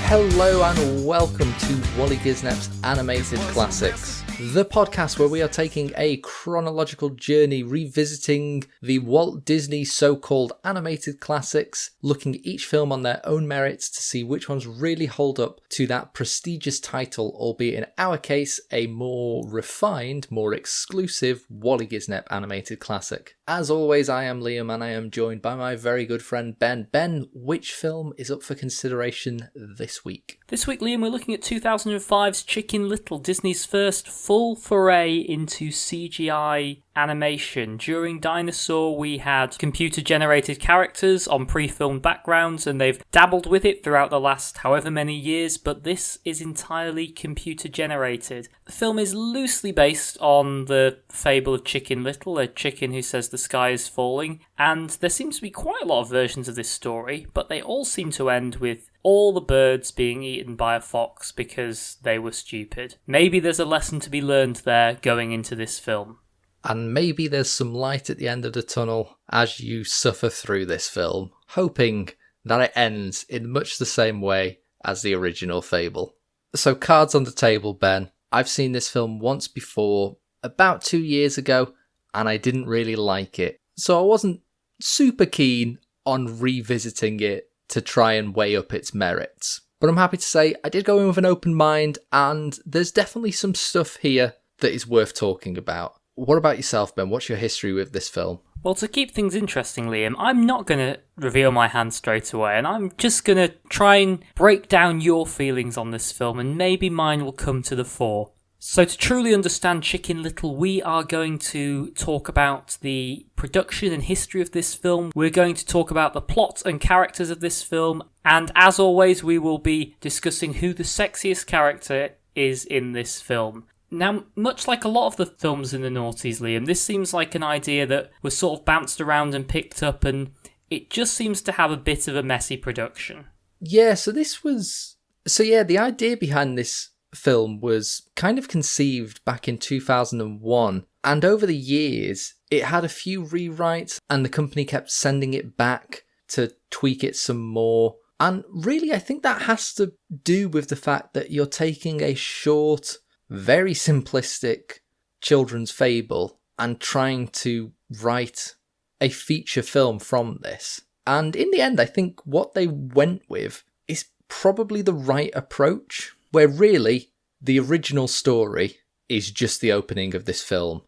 Hello and welcome to Waly Gisnep's Animated Classics, the podcast where we are taking a chronological journey revisiting the Walt Disney so-called animated classics, looking at each film on their own merits to see which ones really hold up to that prestigious title, albeit in our case a more refined, more exclusive Waly Gisnep animated classic. As always, I am Liam and I am joined by my very good friend Ben. Ben, which film is up for consideration this week? This week, Liam, we're looking at 2005's Chicken Little, Disney's first full foray into CGI animation. During Dinosaur, we had computer-generated characters on pre-filmed backgrounds, and they've dabbled with it throughout the last however many years, but this is entirely computer-generated. The film is loosely based on the fable of Chicken Little, a chicken who says the sky is falling, and there seems to be quite a lot of versions of this story, but they all seem to end with all the birds being eaten by a fox because they were stupid. Maybe there's a lesson to be learned there going into this film. And maybe there's some light at the end of the tunnel as you suffer through this film, hoping that it ends in much the same way as the original fable. So cards on the table, Ben. I've seen this film once before, about 2 years ago, and I didn't really like it. So I wasn't super keen on revisiting it to try and weigh up its merits. But I'm happy to say I did go in with an open mind, and there's definitely some stuff here that is worth talking about. What about yourself, Ben? What's your history with this film? Well, to keep things interesting, Liam, I'm not going to reveal my hand straight away, and I'm just going to try and break down your feelings on this film, and maybe mine will come to the fore. So to truly understand Chicken Little, we are going to talk about the production and history of this film. We're going to talk about the plot and characters of this film. And as always, we will be discussing who the sexiest character is in this film. Now, much like a lot of the films in the noughties, Liam, this seems like an idea that was sort of bounced around and picked up, and it just seems to have a bit of a messy production. Yeah, the idea behind this film was kind of conceived back in 2001, and over the years it had a few rewrites and the company kept sending it back to tweak it some more. And really I think that has to do with the fact that you're taking a short, very simplistic children's fable and trying to write a feature film from this. And in the end, I think what they went with is probably the right approach, where really the original story is just the opening of this film,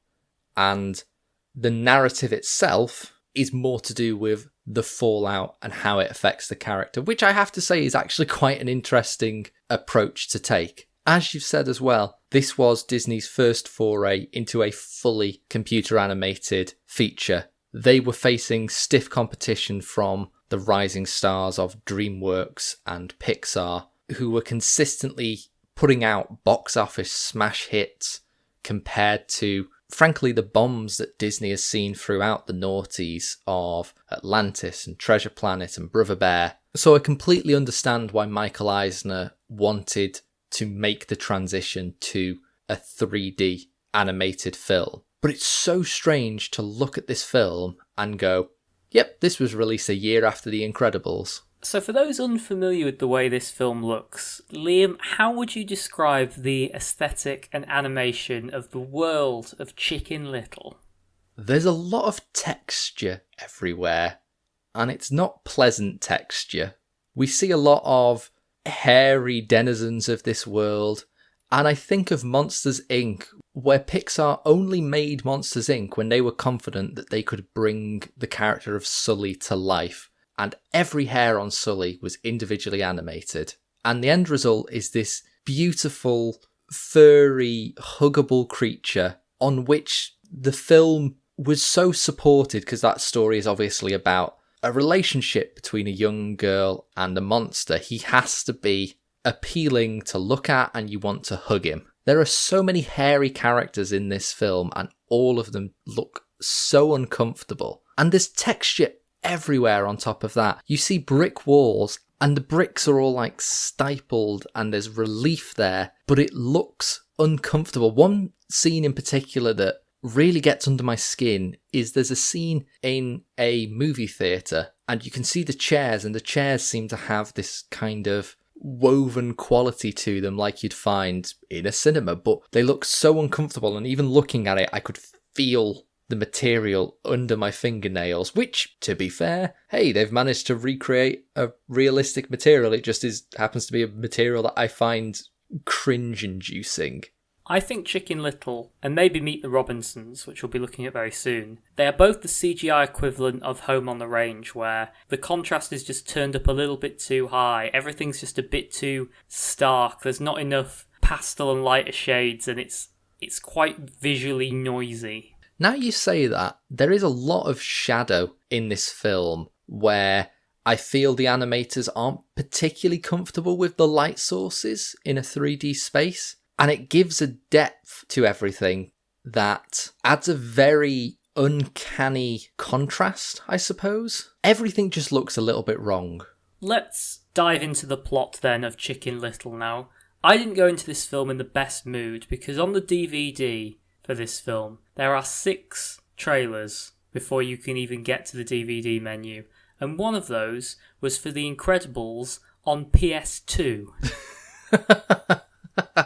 and the narrative itself is more to do with the fallout and how it affects the character, which I have to say is actually quite an interesting approach to take. As you've said as well, this was Disney's first foray into a fully computer animated feature. They were facing stiff competition from the rising stars of DreamWorks and Pixar, who were consistently putting out box office smash hits compared to, frankly, the bombs that Disney has seen throughout the noughties of Atlantis and Treasure Planet and Brother Bear. So I completely understand why Michael Eisner wanted to make the transition to a 3D animated film. But it's so strange to look at this film and go, yep, this was released a year after The Incredibles. So for those unfamiliar with the way this film looks, Liam, how would you describe the aesthetic and animation of the world of Chicken Little? There's a lot of texture everywhere, and it's not pleasant texture. We see a lot of hairy denizens of this world, and I think of Monsters Inc., where Pixar only made Monsters Inc. when they were confident that they could bring the character of Sully to life. And every hair on Sully was individually animated. And the end result is this beautiful, furry, huggable creature on which the film was so supported, because that story is obviously about a relationship between a young girl and a monster. He has to be appealing to look at and you want to hug him. There are so many hairy characters in this film and all of them look so uncomfortable. And there's texture everywhere on top of that. You see brick walls and the bricks are all like stippled and there's relief there, but it looks uncomfortable. One scene in particular that really gets under my skin is there's a scene in a movie theatre and you can see the chairs, and the chairs seem to have this kind of woven quality to them like you'd find in a cinema, but they look so uncomfortable, and even looking at it, I could feel the material under my fingernails, which, to be fair, hey, they've managed to recreate a realistic material. It just happens to be a material that I find cringe-inducing. I think Chicken Little, and maybe Meet the Robinsons, which we'll be looking at very soon, they are both the CGI equivalent of Home on the Range, where the contrast is just turned up a little bit too high. Everything's just a bit too stark. There's not enough pastel and lighter shades, and it's quite visually noisy. Now you say that, there is a lot of shadow in this film where I feel the animators aren't particularly comfortable with the light sources in a 3D space. And it gives a depth to everything that adds a very uncanny contrast, I suppose. Everything just looks a little bit wrong. Let's dive into the plot then of Chicken Little now. I didn't go into this film in the best mood because on the DVD for this film, there are 6 trailers before you can even get to the DVD menu. And one of those was for The Incredibles on PS2.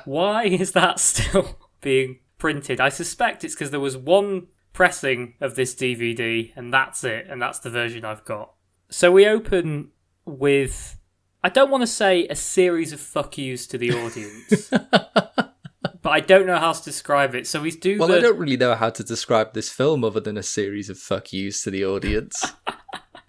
Why is that still being printed? I suspect it's because there was one pressing of this DVD and that's it, and that's the version I've got. So we open with, I don't want to say a series of fuck yous to the audience, but I don't know how to describe it. So we do. Well, I don't really know how to describe this film other than a series of fuck yous to the audience.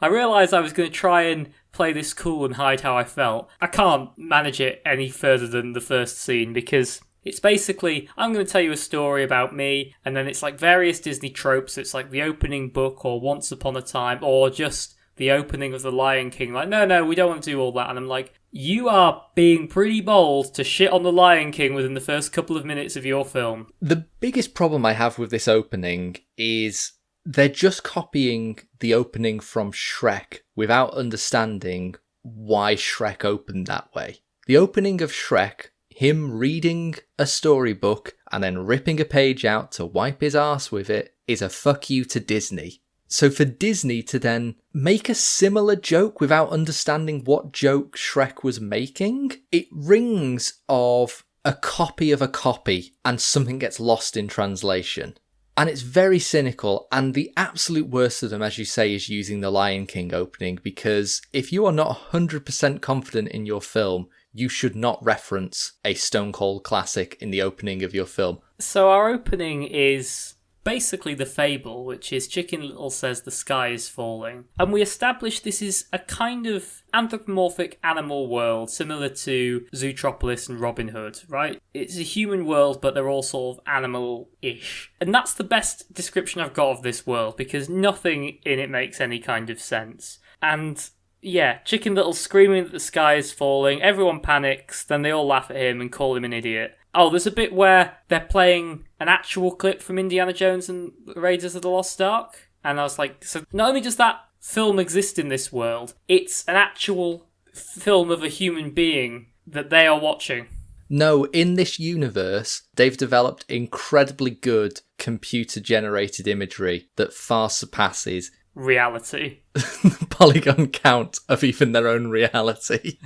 I realised I was going to try and play this cool and hide how I felt. I can't manage it any further than the first scene because it's basically, I'm going to tell you a story about me, and then it's like various Disney tropes. It's like the opening book or Once Upon a Time or just the opening of The Lion King. Like, no, we don't want to do all that. And I'm like, you are being pretty bold to shit on The Lion King within the first couple of minutes of your film. The biggest problem I have with this opening is they're just copying the opening from Shrek without understanding why Shrek opened that way. The opening of Shrek, him reading a storybook and then ripping a page out to wipe his arse with it, is a fuck you to Disney. So for Disney to then make a similar joke without understanding what joke Shrek was making, it rings of a copy of a copy and something gets lost in translation. And it's very cynical, and the absolute worst of them, as you say, is using the Lion King opening, because if you are not 100% confident in your film, you should not reference a Stone Cold classic in the opening of your film. So our opening is basically the fable, which is Chicken Little says the sky is falling. And we establish this is a kind of anthropomorphic animal world, similar to Zootropolis and Robin Hood, right? It's a human world, but they're all sort of animal-ish. And that's the best description I've got of this world, because nothing in it makes any kind of sense. And yeah, Chicken Little screaming that the sky is falling, everyone panics, then they all laugh at him and call him an idiot. Oh, there's a bit where they're playing an actual clip from Indiana Jones and Raiders of the Lost Ark. And I was like, so not only does that film exist in this world, it's an actual film of a human being that they are watching. No, in this universe, they've developed incredibly good computer-generated imagery that far surpasses reality. The polygon count of even their own reality.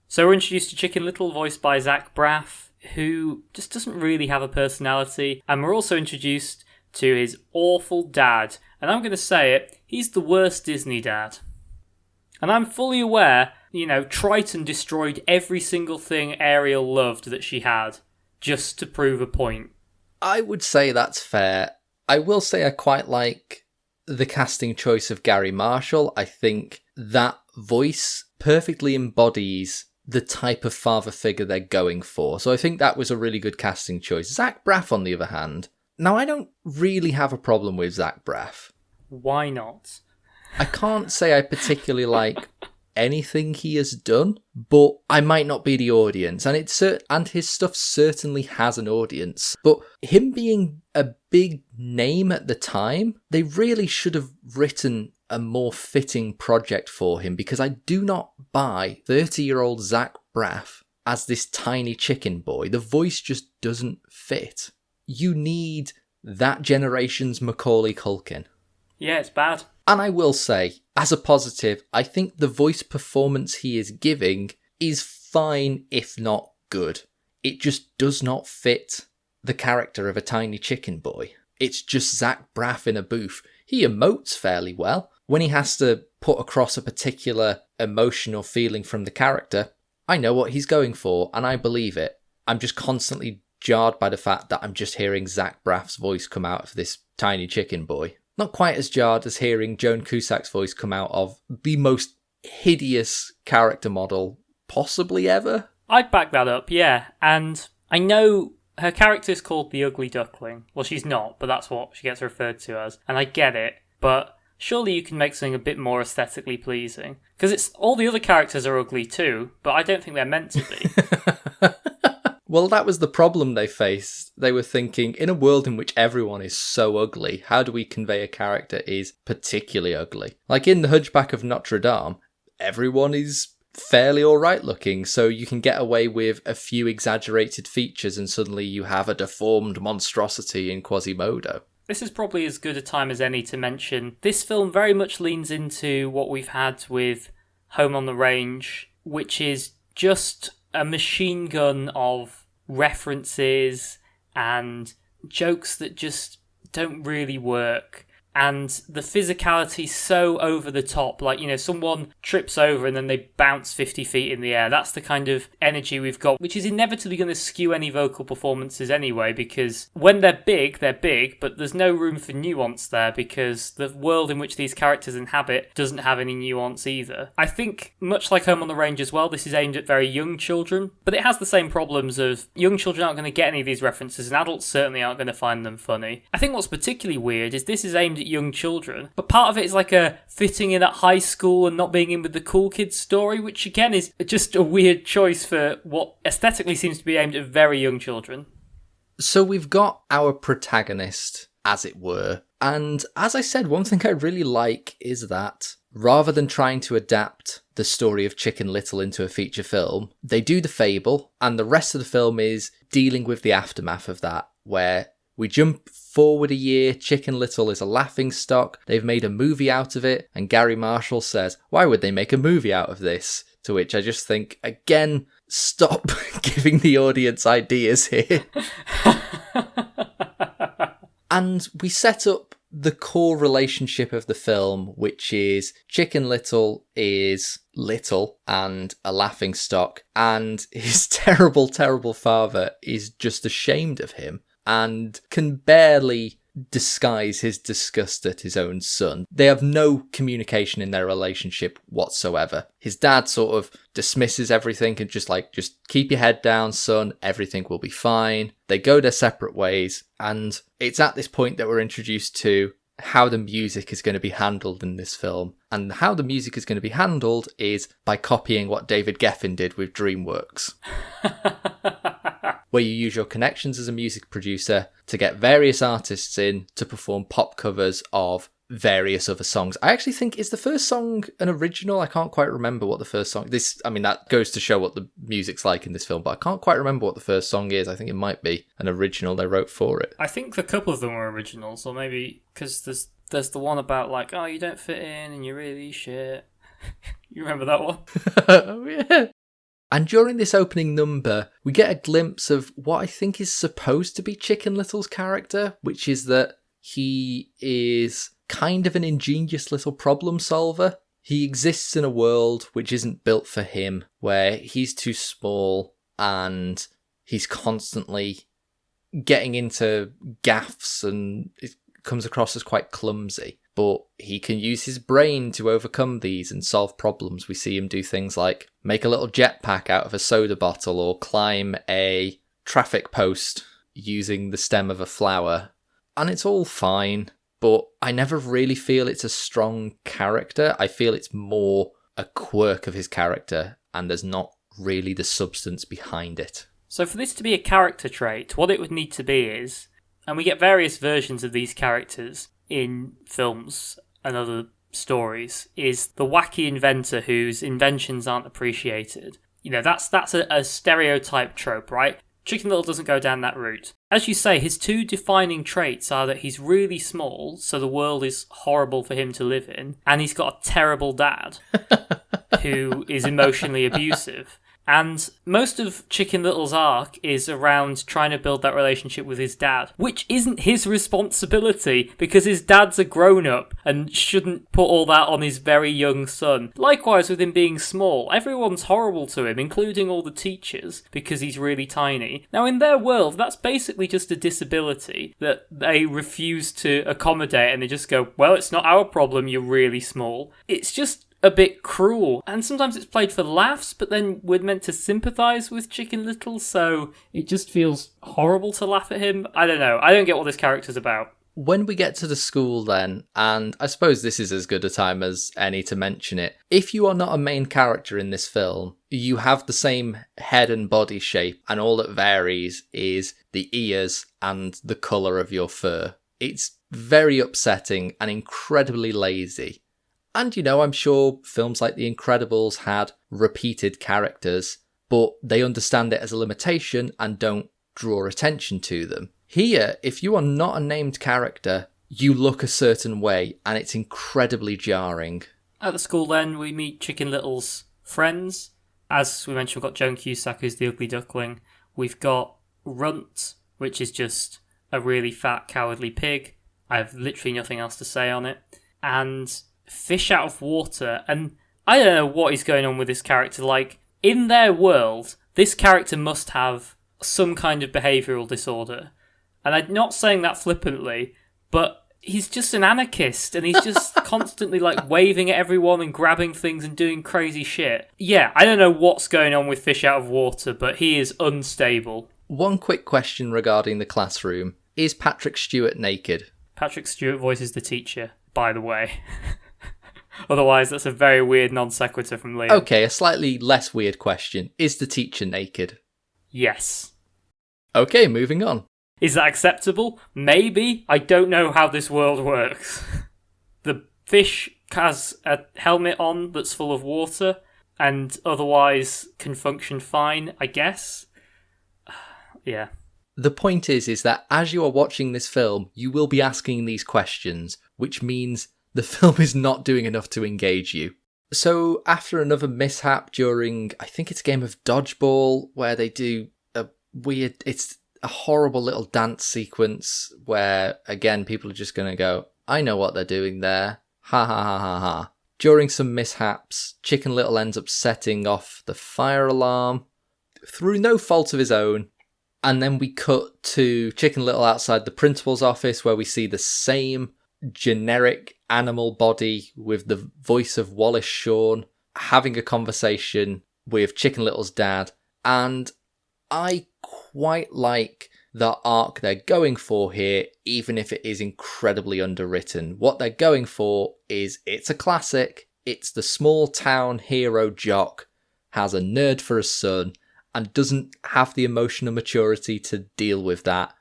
So we're introduced to Chicken Little, voiced by Zach Braff, who just doesn't really have a personality. And we're also introduced to his awful dad. And I'm going to say it, he's the worst Disney dad. And I'm fully aware, Triton destroyed every single thing Ariel loved that she had, just to prove a point. I would say that's fair. I will say I quite like the casting choice of Gary Marshall. I think that voice perfectly embodies the type of father figure they're going for. So I think that was a really good casting choice. Zach Braff, on the other hand. Now, I don't really have a problem with Zach Braff. Why not? I can't say I particularly like anything he has done, but I might not be the audience. And his stuff certainly has an audience. But him being a big name at the time, they really should have written a more fitting project for him, because I do not buy 30-year-old Zach Braff as this tiny chicken boy. The voice just doesn't fit. You need that generation's Macaulay Culkin. Yeah, it's bad. And I will say, as a positive, I think the voice performance he is giving is fine, if not good. It just does not fit the character of a tiny chicken boy. It's just Zach Braff in a booth. He emotes fairly well. When he has to put across a particular emotional feeling from the character, I know what he's going for, and I believe it. I'm just constantly jarred by the fact that I'm just hearing Zach Braff's voice come out of this tiny chicken boy. Not quite as jarred as hearing Joan Cusack's voice come out of the most hideous character model possibly ever. I'd back that up, yeah. And I know her character is called the Ugly Duckling. Well, she's not, but that's what she gets referred to as. And I get it, but surely you can make something a bit more aesthetically pleasing. Because it's all the other characters are ugly too, but I don't think they're meant to be. Well, that was the problem they faced. They were thinking, in a world in which everyone is so ugly, how do we convey a character is particularly ugly? Like in The Hunchback of Notre Dame, everyone is fairly alright looking, so you can get away with a few exaggerated features and suddenly you have a deformed monstrosity in Quasimodo. This is probably as good a time as any to mention this film very much leans into what we've had with Home on the Range, which is just a machine gun of references and jokes that just don't really work. And the physicality so over the top, like, you know, someone trips over and then they bounce 50 feet in the air. That's the kind of energy we've got, which is inevitably going to skew any vocal performances anyway, because when they're big, but there's no room for nuance there because the world in which these characters inhabit doesn't have any nuance either. I think, much like Home on the Range as well, this is aimed at very young children, but it has the same problems of young children aren't going to get any of these references and adults certainly aren't going to find them funny. I think what's particularly weird is this is aimed at young children, but part of it is like a fitting in at high school and not being in with the cool kids story, which again is just a weird choice for what aesthetically seems to be aimed at very young children. So we've got our protagonist, as it were, and as I said, one thing I really like is that rather than trying to adapt the story of Chicken Little into a feature film, they do the fable, and the rest of the film is dealing with the aftermath of that, where we jump forward a year, Chicken Little is a laughingstock, they've made a movie out of it, and Gary Marshall says, why would they make a movie out of this? To which I just think, again, stop giving the audience ideas here. And we set up the core relationship of the film, which is Chicken Little is little and a laughingstock, and his terrible, terrible father is just ashamed of him and can barely disguise his disgust at his own son. They have no communication in their relationship whatsoever. His dad sort of dismisses everything and just keep your head down, son, everything will be fine. They go their separate ways, and it's at this point that we're introduced to how the music is going to be handled in this film. And how the music is going to be handled is by copying what David Geffen did with DreamWorks. Where you use your connections as a music producer to get various artists in to perform pop covers of various other songs. I actually think, is the first song an original? I can't quite remember what the first song... that goes to show what the music's like in this film, but I can't quite remember what the first song is. I think it might be an original they wrote for it. I think a couple of them were originals, or maybe... because there's the one about, like, oh, you don't fit in and you're really shit. You remember that one? Oh, yeah. And during this opening number, we get a glimpse of what I think is supposed to be Chicken Little's character, which is that he is kind of an ingenious little problem solver. He exists in a world which isn't built for him, where he's too small and he's constantly getting into gaffes and it comes across as quite clumsy. But he can use his brain to overcome these and solve problems. We see him do things like make a little jetpack out of a soda bottle or climb a traffic post using the stem of a flower. And it's all fine, but I never really feel it's a strong character. I feel it's more a quirk of his character, and there's not really the substance behind it. So for this to be a character trait, what it would need to be is, and we get various versions of these characters in films and other stories, is the wacky inventor whose inventions aren't appreciated. You know, that's a stereotype trope, right? Chicken Little doesn't go down that route. As you say, his two defining traits are that he's really small, so the world is horrible for him to live in, and he's got a terrible dad who is emotionally abusive. And most of Chicken Little's arc is around trying to build that relationship with his dad, which isn't his responsibility because his dad's a grown-up and shouldn't put all that on his very young son. Likewise with him being small, everyone's horrible to him, including all the teachers, because he's really tiny. Now in their world, that's basically just a disability that they refuse to accommodate, and they just go, well, it's not our problem, you're really small. It's just a bit cruel, and sometimes it's played for laughs, but then we're meant to sympathise with Chicken Little, so it just feels horrible to laugh at him. I don't know, I don't get what this character's about. When we get to the school then, and I suppose this is as good a time as any to mention it, if you are not a main character in this film, you have the same head and body shape, and all that varies is the ears and the colour of your fur. It's very upsetting and incredibly lazy. And, you know, I'm sure films like The Incredibles had repeated characters, but they understand it as a limitation and don't draw attention to them. Here, if you are not a named character, you look a certain way, and it's incredibly jarring. At the school then, we meet Chicken Little's friends. As we mentioned, we've got Joan Cusack, who's the ugly duckling. We've got Runt, which is just a really fat, cowardly pig. I have literally nothing else to say on it. And Fish Out of Water, and I don't know what is going on with this character. Like, in their world, this character must have some kind of behavioural disorder. And I'm not saying that flippantly, but he's just an anarchist, and he's just constantly, like, waving at everyone and grabbing things and doing crazy shit. Yeah, I don't know what's going on with Fish Out of Water, but he is unstable. One quick question regarding the classroom. Is Patrick Stewart naked? Patrick Stewart voices the teacher, by the way. Otherwise, that's a very weird non sequitur from Liam. Okay, a slightly less weird question. Is the teacher naked? Yes. Okay, moving on. Is that acceptable? Maybe. I don't know how this world works. The fish has a helmet on that's full of water and otherwise can function fine, I guess. Yeah. The point is that as you are watching this film, you will be asking these questions, which means the film is not doing enough to engage you. So after another mishap during, I think it's a game of dodgeball, where they do it's a horrible little dance sequence where, again, people are just going to go, I know what they're doing there. Ha ha ha ha ha. During some mishaps, Chicken Little ends up setting off the fire alarm through no fault of his own. And then we cut to Chicken Little outside the principal's office, where we see the same generic animal body with the voice of Wallace Shawn having a conversation with Chicken Little's dad. And I quite like the arc they're going for here, even if it is incredibly underwritten. What they're going for is, it's a classic, it's the small town hero jock, has a nerd for a son, and doesn't have the emotional maturity to deal with that,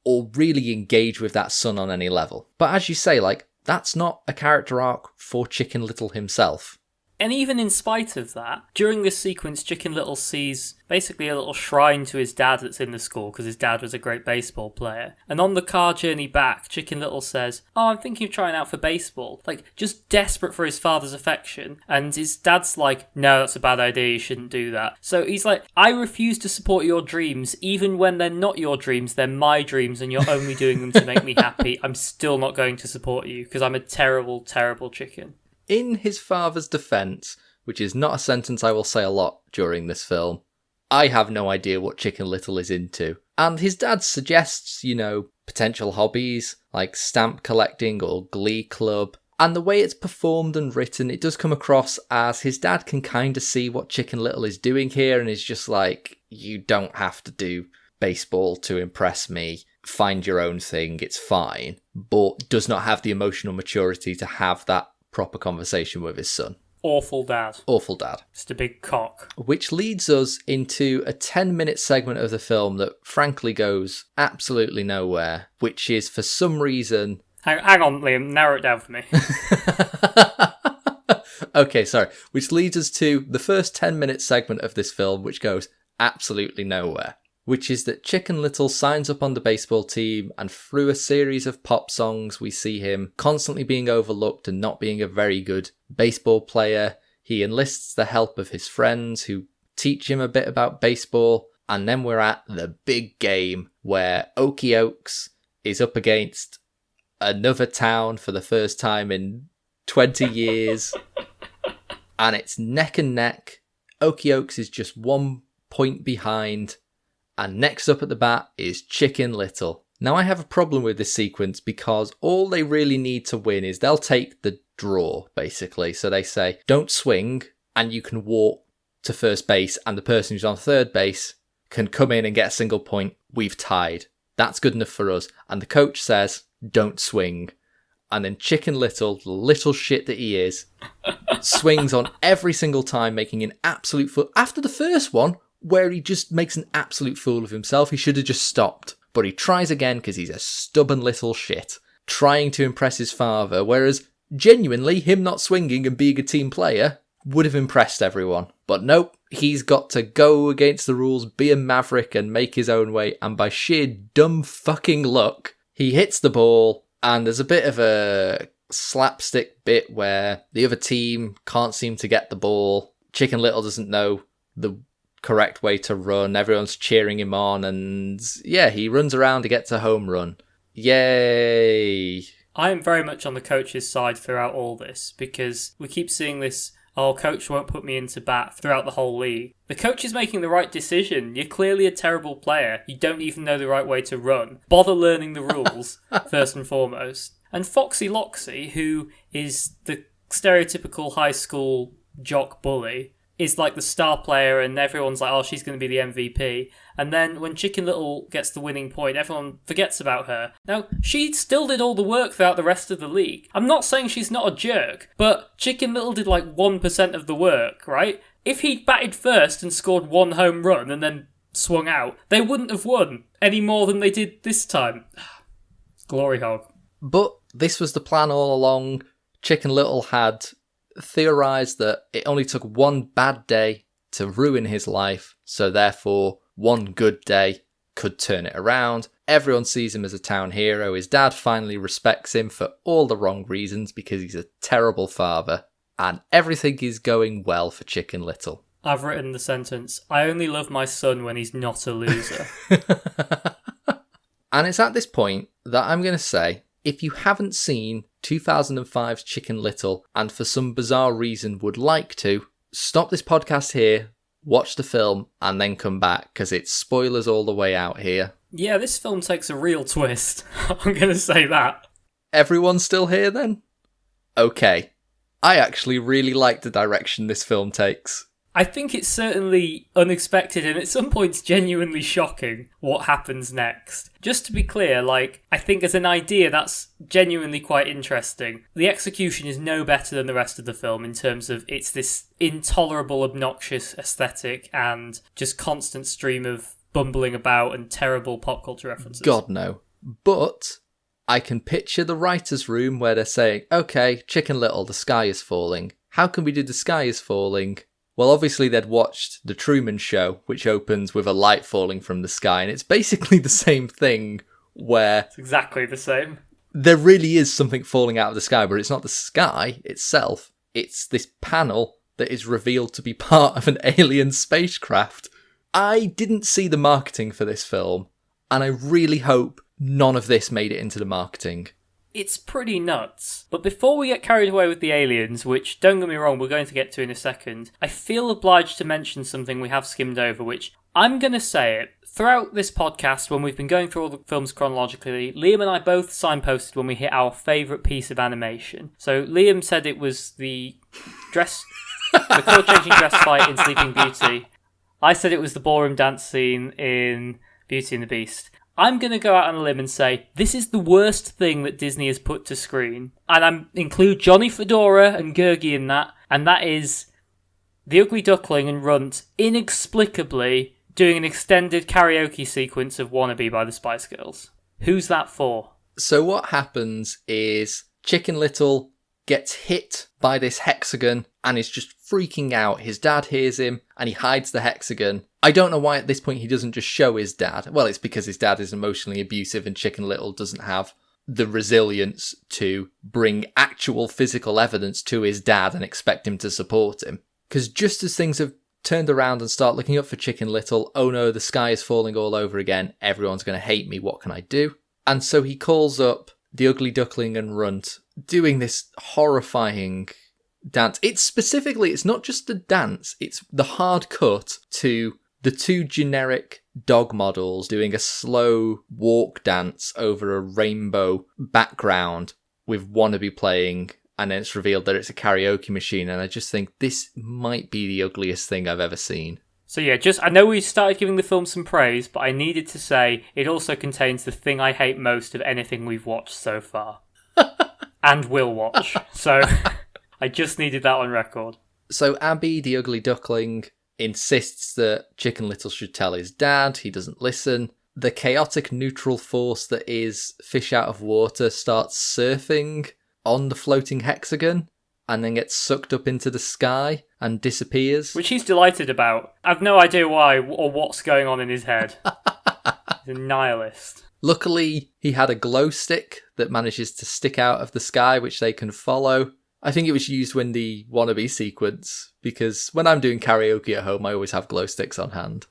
or really engage with that son on any level. But as you say, like, that's not a character arc for Chicken Little himself. And even in spite of that, during this sequence, Chicken Little sees basically a little shrine to his dad that's in the school, because his dad was a great baseball player. And on the car journey back, Chicken Little says, I'm thinking of trying out for baseball. Like, just desperate for his father's affection. And his dad's like, no, that's a bad idea, you shouldn't do that. So he's like, I refuse to support your dreams, even when they're not your dreams, they're my dreams, and you're only doing them to make me happy. I'm still not going to support you, because I'm a terrible, terrible chicken. In his father's defence, which is not a sentence I will say a lot during this film, I have no idea what Chicken Little is into. And his dad suggests, potential hobbies, like stamp collecting or glee club. And the way it's performed and written, it does come across as his dad can kind of see what Chicken Little is doing here and is just like, you don't have to do baseball to impress me. Find your own thing, it's fine. But does not have the emotional maturity to have that proper conversation with his son. Awful dad. Awful dad. Just a big cock. Which leads us into a 10-minute segment of the film that frankly goes absolutely nowhere, which is for some reason... Hang on, Liam, narrow it down for me. Okay, sorry. Which leads us to the first 10-minute segment of this film, which goes absolutely nowhere, which is that Chicken Little signs up on the baseball team, and through a series of pop songs, we see him constantly being overlooked and not being a very good baseball player. He enlists the help of his friends who teach him a bit about baseball, and then we're at the big game where Okie Oaks is up against another town for the first time in 20 years, and it's neck and neck. Okie Oaks is just 1 point behind, and next up at the bat is Chicken Little. Now I have a problem with this sequence because all they really need to win is they'll take the draw, basically. So they say, don't swing, and you can walk to first base, and the person who's on third base can come in and get a single point. We've tied. That's good enough for us. And the coach says, don't swing. And then Chicken Little, the little shit that he is, swings on every single time, making an absolute fool. After the first one, where he just makes an absolute fool of himself, he should have just stopped. But he tries again because he's a stubborn little shit, trying to impress his father, whereas genuinely him not swinging and being a team player would have impressed everyone. But nope, he's got to go against the rules, be a maverick and make his own way, and by sheer dumb fucking luck, he hits the ball, and there's a bit of a slapstick bit where the other team can't seem to get the ball. Chicken Little doesn't know the correct way to run. Everyone's cheering him on, and yeah, he runs around to get a home run. Yay! I am very much on the coach's side throughout all this, because we keep seeing this, oh, coach won't put me into bat throughout the whole league. The coach is making the right decision. You're clearly a terrible player. You don't even know the right way to run. Bother learning the rules, first and foremost. And Foxy Loxy, who is the stereotypical high school jock bully, is like the star player, and everyone's like, oh, she's going to be the MVP. And then when Chicken Little gets the winning point, everyone forgets about her. Now, she still did all the work throughout the rest of the league. I'm not saying she's not a jerk, but Chicken Little did like 1% of the work, right? If he'd batted first and scored 1 home run and then swung out, they wouldn't have won any more than they did this time. Glory hog. But this was the plan all along. Chicken Little had theorized that it only took 1 bad day to ruin his life, so therefore 1 good day could turn it around. Everyone sees him as a town hero. His dad finally respects him for all the wrong reasons because he's a terrible father, and everything is going well for Chicken Little. I've written the sentence, I only love my son when he's not a loser. And it's at this point that I'm going to say, if you haven't seen 2005's Chicken Little and for some bizarre reason would like to, stop this podcast here, watch the film, and then come back, because it's spoilers all the way out here. Yeah, this film takes a real twist. I'm going to say that. Everyone's still here then? Okay. I actually really like the direction this film takes. I think it's certainly unexpected and at some points genuinely shocking what happens next. Just to be clear, I think as an idea that's genuinely quite interesting. The execution is no better than the rest of the film in terms of it's this intolerable, obnoxious aesthetic and just constant stream of bumbling about and terrible pop culture references. God, no. But I can picture the writer's room where they're saying, okay, Chicken Little, the sky is falling. How can we do the sky is falling? Well, obviously they'd watched The Truman Show, which opens with a light falling from the sky, and it's basically the same thing where... It's exactly the same. There really is something falling out of the sky, but it's not the sky itself. It's this panel that is revealed to be part of an alien spacecraft. I didn't see the marketing for this film, and I really hope none of this made it into the marketing. It's pretty nuts. But before we get carried away with the aliens, which, don't get me wrong, we're going to get to in a second, I feel obliged to mention something we have skimmed over, which I'm going to say it. Throughout this podcast, when we've been going through all the films chronologically, Liam and I both signposted when we hit our favourite piece of animation. So Liam said it was the colour-changing dress fight in Sleeping Beauty. I said it was the ballroom dance scene in Beauty and the Beast. I'm going to go out on a limb and say this is the worst thing that Disney has put to screen. And I include Johnny Fedora and Gurgi in that. And that is the Ugly Duckling and Runt inexplicably doing an extended karaoke sequence of Wannabe by the Spice Girls. Who's that for? So what happens is Chicken Little gets hit by this hexagon and is just freaking out. His dad hears him and he hides the hexagon. I don't know why at this point he doesn't just show his dad. Well, it's because his dad is emotionally abusive and Chicken Little doesn't have the resilience to bring actual physical evidence to his dad and expect him to support him. Because just as things have turned around and start looking up for Chicken Little, oh no, the sky is falling all over again, everyone's going to hate me, what can I do? And so he calls up the Ugly Duckling and Runt, doing this horrifying dance. It's not just the dance, it's the hard cut to the two generic dog models doing a slow walk dance over a rainbow background with Wannabe playing, and then it's revealed that it's a karaoke machine, and I just think this might be the ugliest thing I've ever seen. So yeah, I know we started giving the film some praise, but I needed to say it also contains the thing I hate most of anything we've watched so far. And will watch. So I just needed that on record. So Abby, the Ugly Duckling, insists that Chicken Little should tell his dad. He doesn't listen. The chaotic neutral force that is Fish Out of Water starts surfing on the floating hexagon and then gets sucked up into the sky and disappears. Which he's delighted about. I've no idea why or what's going on in his head. He's a nihilist. Luckily, he had a glow stick that manages to stick out of the sky, which they can follow. I think it was used when the Wannabe sequence, because when I'm doing karaoke at home, I always have glow sticks on hand.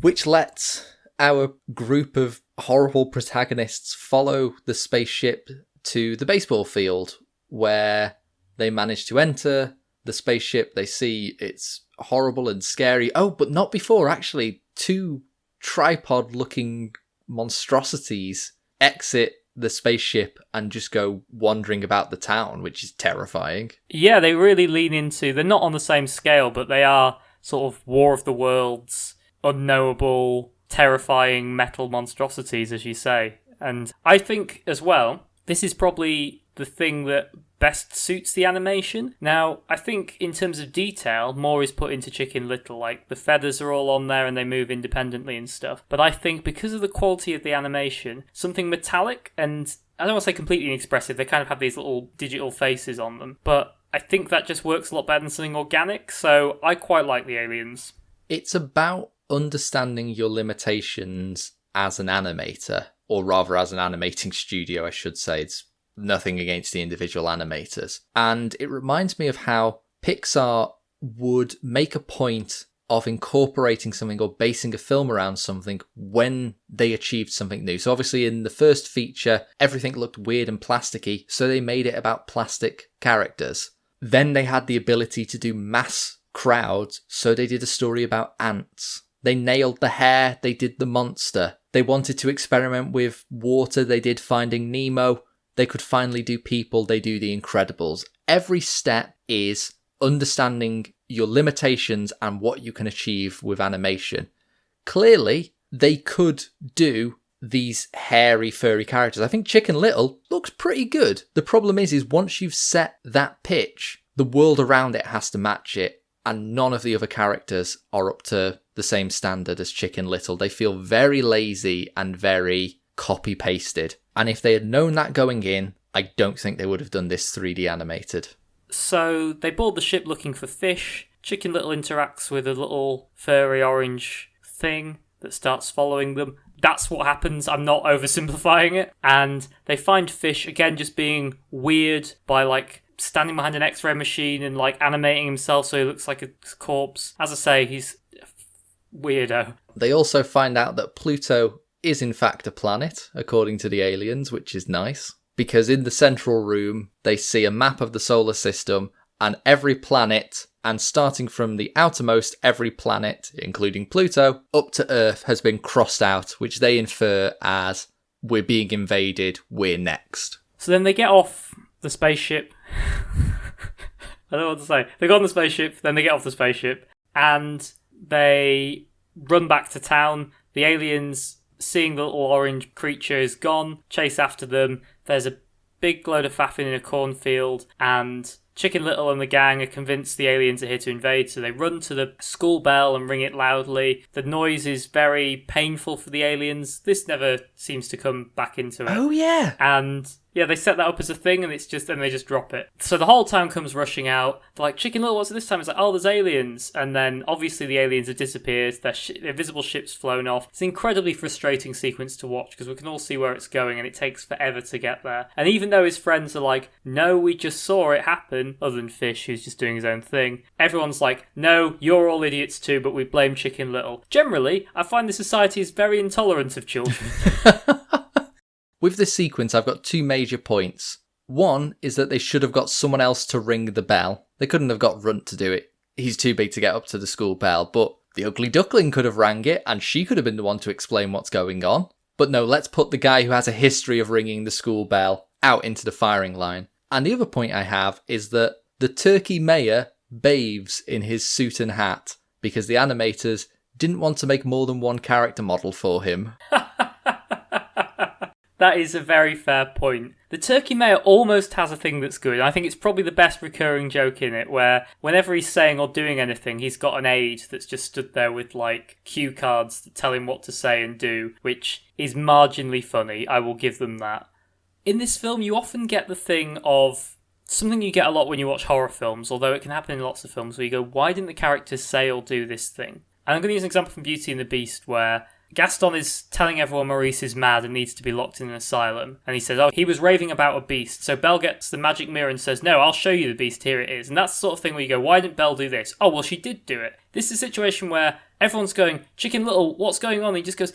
Which lets our group of horrible protagonists follow the spaceship to the baseball field, where they manage to enter the spaceship. They see it's horrible and scary. Oh, but not before, actually. Two tripod-looking monstrosities exit the spaceship and just go wandering about the town, which is terrifying. Yeah, they really lean into... They're not on the same scale, but they are sort of War of the Worlds, unknowable, terrifying metal monstrosities, as you say. And I think, as well, this is probably the thing that best suits the animation. Now, I think in terms of detail, more is put into Chicken Little, like the feathers are all on there and they move independently and stuff. But I think because of the quality of the animation, something metallic and, I don't want to say completely inexpressive, they kind of have these little digital faces on them, but I think that just works a lot better than something organic, so I quite like the aliens. It's about understanding your limitations as an animator, or rather as an animating studio, I should say. It's nothing against the individual animators. And it reminds me of how Pixar would make a point of incorporating something or basing a film around something when they achieved something new. So obviously in the first feature, everything looked weird and plasticky, so they made it about plastic characters. Then they had the ability to do mass crowds, so they did a story about ants. They nailed the hair, they did the monster. They wanted to experiment with water, they did Finding Nemo. They could finally do people, they do The Incredibles. Every step is understanding your limitations and what you can achieve with animation. Clearly, they could do these hairy, furry characters. I think Chicken Little looks pretty good. The problem is once you've set that pitch, the world around it has to match it, and none of the other characters are up to the same standard as Chicken Little. They feel very lazy and very copy-pasted. And if they had known that going in, I don't think they would have done this 3D animated. So they board the ship looking for fish. Chicken Little interacts with a little furry orange thing that starts following them. That's what happens. I'm not oversimplifying it. And they find fish, again, just being weird by, like, standing behind an X-ray machine and, like, animating himself so he looks like a corpse. As I say, he's weirdo. They also find out that Pluto is in fact a planet, according to the aliens, which is nice. Because in the central room, they see a map of the solar system, and every planet, and starting from the outermost, every planet, including Pluto, up to Earth has been crossed out, which they infer as, we're being invaded, we're next. So then they get off the spaceship. I don't know what to say. They go on the spaceship, then they get off the spaceship, and they run back to town. The aliens, seeing the little orange creature is gone, chase after them. There's a big load of faffing in a cornfield, and Chicken Little and the gang are convinced the aliens are here to invade, so they run to the school bell and ring it loudly. The noise is very painful for the aliens. This never seems to come back into it. Oh, yeah. And Yeah, they set that up as a thing, and they just drop it. So the whole town comes rushing out. They're like, Chicken Little, what's it this time? It's like, oh, there's aliens. And then obviously the aliens have disappeared. Their invisible ship's flown off. It's an incredibly frustrating sequence to watch because we can all see where it's going, and it takes forever to get there. And even though his friends are like, no, we just saw it happen, other than Fish, who's just doing his own thing, everyone's like, no, you're all idiots too, but we blame Chicken Little. Generally, I find the society is very intolerant of children. With this sequence, I've got two major points. One is that they should have got someone else to ring the bell. They couldn't have got Runt to do it. He's too big to get up to the school bell, but the ugly duckling could have rang it, and she could have been the one to explain what's going on. But no, let's put the guy who has a history of ringing the school bell out into the firing line. And the other point I have is that the turkey mayor bathes in his suit and hat because the animators didn't want to make more than one character model for him. That is a very fair point. The Turkey Mayor almost has a thing that's good. I think it's probably the best recurring joke in it, where whenever he's saying or doing anything, he's got an aide that's just stood there with, like, cue cards that tell him what to say and do, which is marginally funny. I will give them that. In this film, you often get the thing of something you get a lot when you watch horror films, although it can happen in lots of films, where you go, why didn't the characters say or do this thing? And I'm going to use an example from Beauty and the Beast, where Gaston is telling everyone Maurice is mad and needs to be locked in an asylum. And he says, oh, he was raving about a beast. So Belle gets the magic mirror and says, no, I'll show you the beast, here it is. And that's the sort of thing where you go, why didn't Belle do this? Oh, well, she did do it. This is a situation where everyone's going, Chicken Little, what's going on? And he just goes,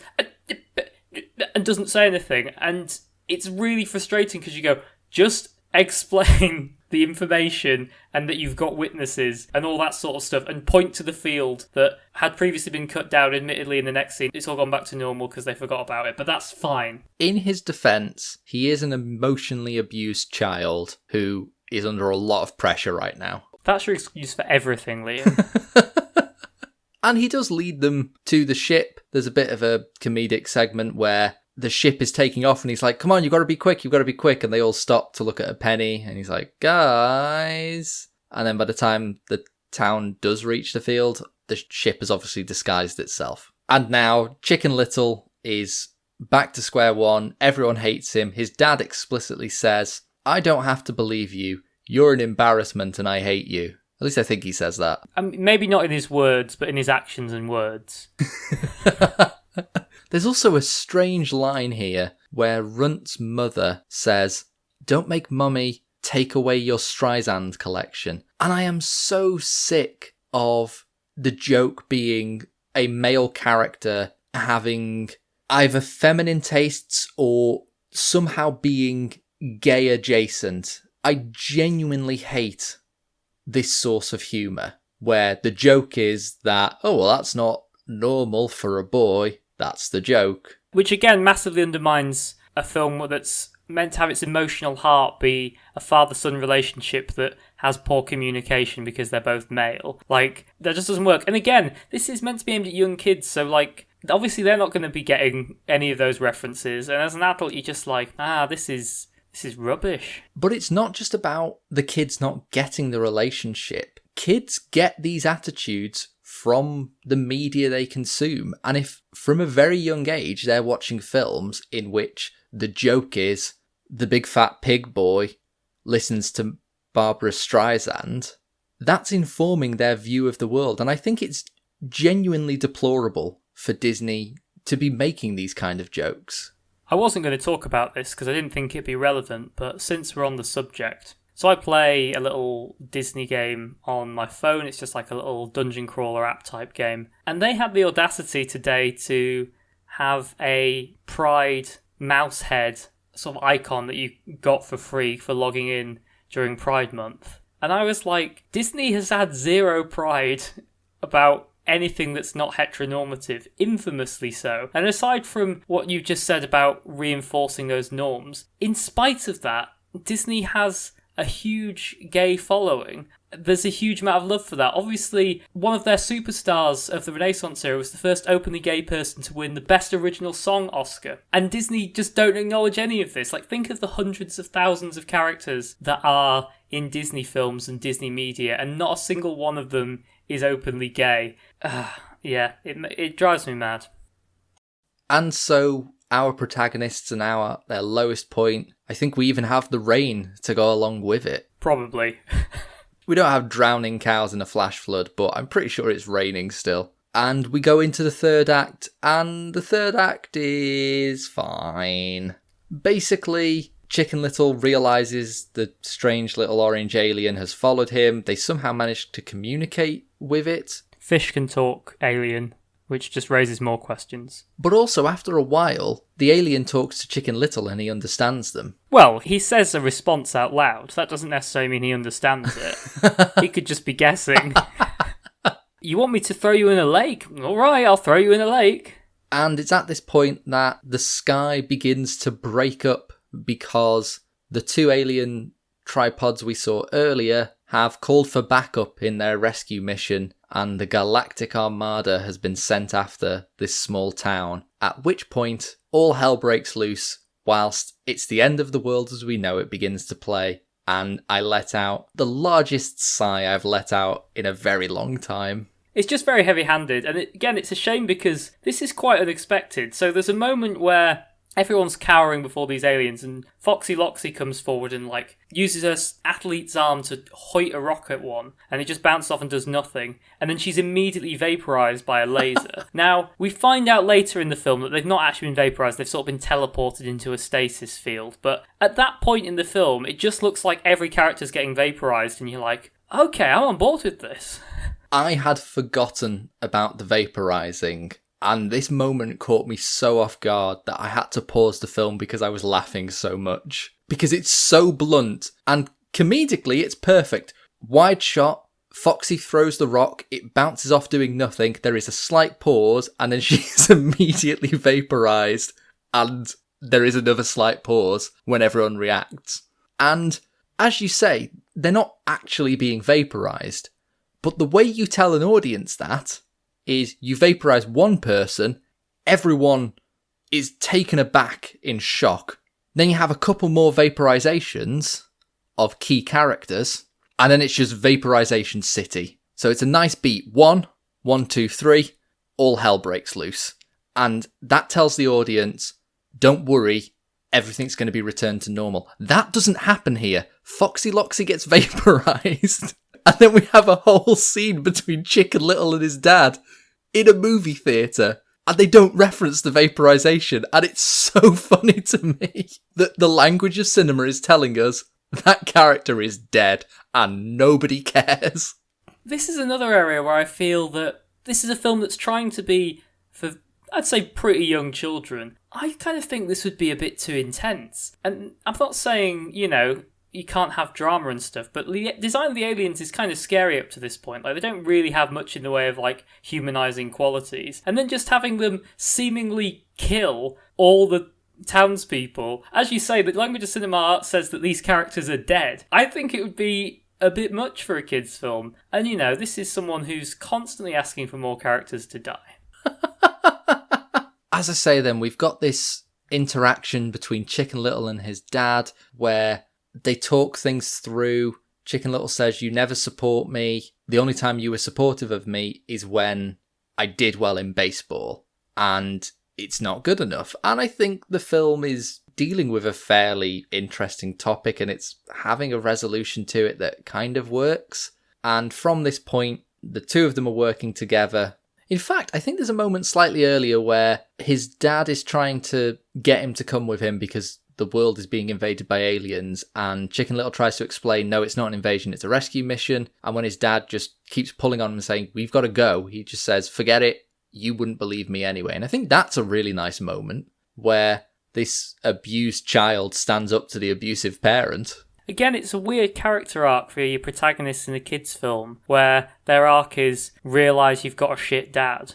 and doesn't say anything. And it's really frustrating because you go, just explain the information and that you've got witnesses and all that sort of stuff, and point to the field that had previously been cut down. Admittedly, in the next scene, it's all gone back to normal because they forgot about it, but that's fine. In his defense, he is an emotionally abused child who is under a lot of pressure right now. That's your excuse for everything, Liam. And he does lead them to the ship. There's a bit of a comedic segment where the ship is taking off and he's like, come on, you've got to be quick. And they all stop to look at a penny. And he's like, guys. And then by the time the town does reach the field, the ship has obviously disguised itself. And now Chicken Little is back to square one. Everyone hates him. His dad explicitly says, I don't have to believe you. You're an embarrassment and I hate you. At least I think he says that. Maybe not in his words, but in his actions and words. There's also a strange line here where Runt's mother says, don't make Mummy take away your Streisand collection. And I am so sick of the joke being a male character having either feminine tastes or somehow being gay adjacent. I genuinely hate this source of humour where the joke is that, oh, well, that's not normal for a boy. That's the joke. Which again massively undermines a film that's meant to have its emotional heart be a father-son relationship that has poor communication because they're both male. Like, that just doesn't work. And again, this is meant to be aimed at young kids, so like, obviously they're not going to be getting any of those references. And as an adult, you're just like, this is rubbish. But it's not just about the kids not getting the relationship. Kids get these attitudes from the media they consume. And if from a very young age they're watching films in which the joke is the big fat pig boy listens to Barbara Streisand, that's informing their view of the world. And I think it's genuinely deplorable for Disney to be making these kind of jokes. I wasn't going to talk about this because I didn't think it'd be relevant, but since we're on the subject, so I play a little Disney game on my phone. It's just like a little dungeon crawler app type game. And they had the audacity today to have a Pride mouse head sort of icon that you got for free for logging in during Pride Month. And I was like, Disney has had zero pride about anything that's not heteronormative, infamously so. And aside from what you just said about reinforcing those norms, in spite of that, Disney has a huge gay following. There's a huge amount of love for that. Obviously, one of their superstars of the Renaissance era was the first openly gay person to win the Best Original Song Oscar. And Disney just don't acknowledge any of this. Like, think of the hundreds of thousands of characters that are in Disney films and Disney media, and not a single one of them is openly gay. Yeah, it drives me mad. And so, our protagonists are now at their lowest point. I think we even have the rain to go along with it. Probably. We don't have drowning cows in a flash flood, but I'm pretty sure it's raining still. And we go into the third act, and the third act is fine. Basically, Chicken Little realises the strange little orange alien has followed him. They somehow managed to communicate with it. Fish can talk, alien, which just raises more questions. But also, after a while, the alien talks to Chicken Little and he understands them. Well, he says a response out loud. That doesn't necessarily mean he understands it. He could just be guessing. You want me to throw you in a lake? All right, I'll throw you in a lake. And it's at this point that the sky begins to break up because the two alien tripods we saw earlier have called for backup in their rescue mission, and the Galactic Armada has been sent after this small town, at which point all hell breaks loose whilst It's the End of the World as We Know It begins to play, and I let out the largest sigh I've let out in a very long time. It's just very heavy-handed, and again, it's a shame because this is quite unexpected. So there's a moment where everyone's cowering before these aliens, and Foxy Loxy comes forward and uses her athlete's arm to hoit a rock at one, and it just bounces off and does nothing. And then she's immediately vaporized by a laser. Now, we find out later in the film that they've not actually been vaporized, they've sort of been teleported into a stasis field. But at that point in the film, it just looks like every character's getting vaporized, and you're like, okay, I'm on board with this. I had forgotten about the vaporizing, and this moment caught me so off guard that I had to pause the film because I was laughing so much. Because it's so blunt, and comedically it's perfect. Wide shot, Foxy throws the rock, it bounces off doing nothing, there is a slight pause, and then she's immediately vaporized, and there is another slight pause when everyone reacts. And, as you say, they're not actually being vaporized. But the way you tell an audience that is you vaporize one person, everyone is taken aback in shock. Then you have a couple more vaporizations of key characters, and then it's just Vaporization City. So it's a nice beat. 1, 1, 2, 3, all hell breaks loose. And that tells the audience, don't worry, everything's going to be returned to normal. That doesn't happen here. Foxy Loxy gets vaporized. And then we have a whole scene between Chicken Little and his dad in a movie theatre. And they don't reference the vaporization. And it's so funny to me that the language of cinema is telling us that character is dead and nobody cares. This is another area where I feel that this is a film that's trying to be for, I'd say, pretty young children. I kind of think this would be a bit too intense. And I'm not saying, you can't have drama and stuff, but the design of the aliens is kind of scary up to this point. They don't really have much in the way of humanizing qualities, and then just having them seemingly kill all the townspeople. As you say, the language of cinema art says that these characters are dead. I think it would be a bit much for a kids' film, and this is someone who's constantly asking for more characters to die. As I say, then we've got this interaction between Chicken Little and his dad, where they talk things through. Chicken Little says, you never support me. The only time you were supportive of me is when I did well in baseball. And it's not good enough. And I think the film is dealing with a fairly interesting topic, and it's having a resolution to it that kind of works. And from this point, the two of them are working together. In fact, I think there's a moment slightly earlier where his dad is trying to get him to come with him because the world is being invaded by aliens, and Chicken Little tries to explain, no, it's not an invasion, it's a rescue mission. And when his dad just keeps pulling on him and saying, we've got to go, he just says, forget it, you wouldn't believe me anyway. And I think that's a really nice moment where this abused child stands up to the abusive parent. Again, it's a weird character arc for your protagonists in a kids' film, where their arc is realise you've got a shit dad.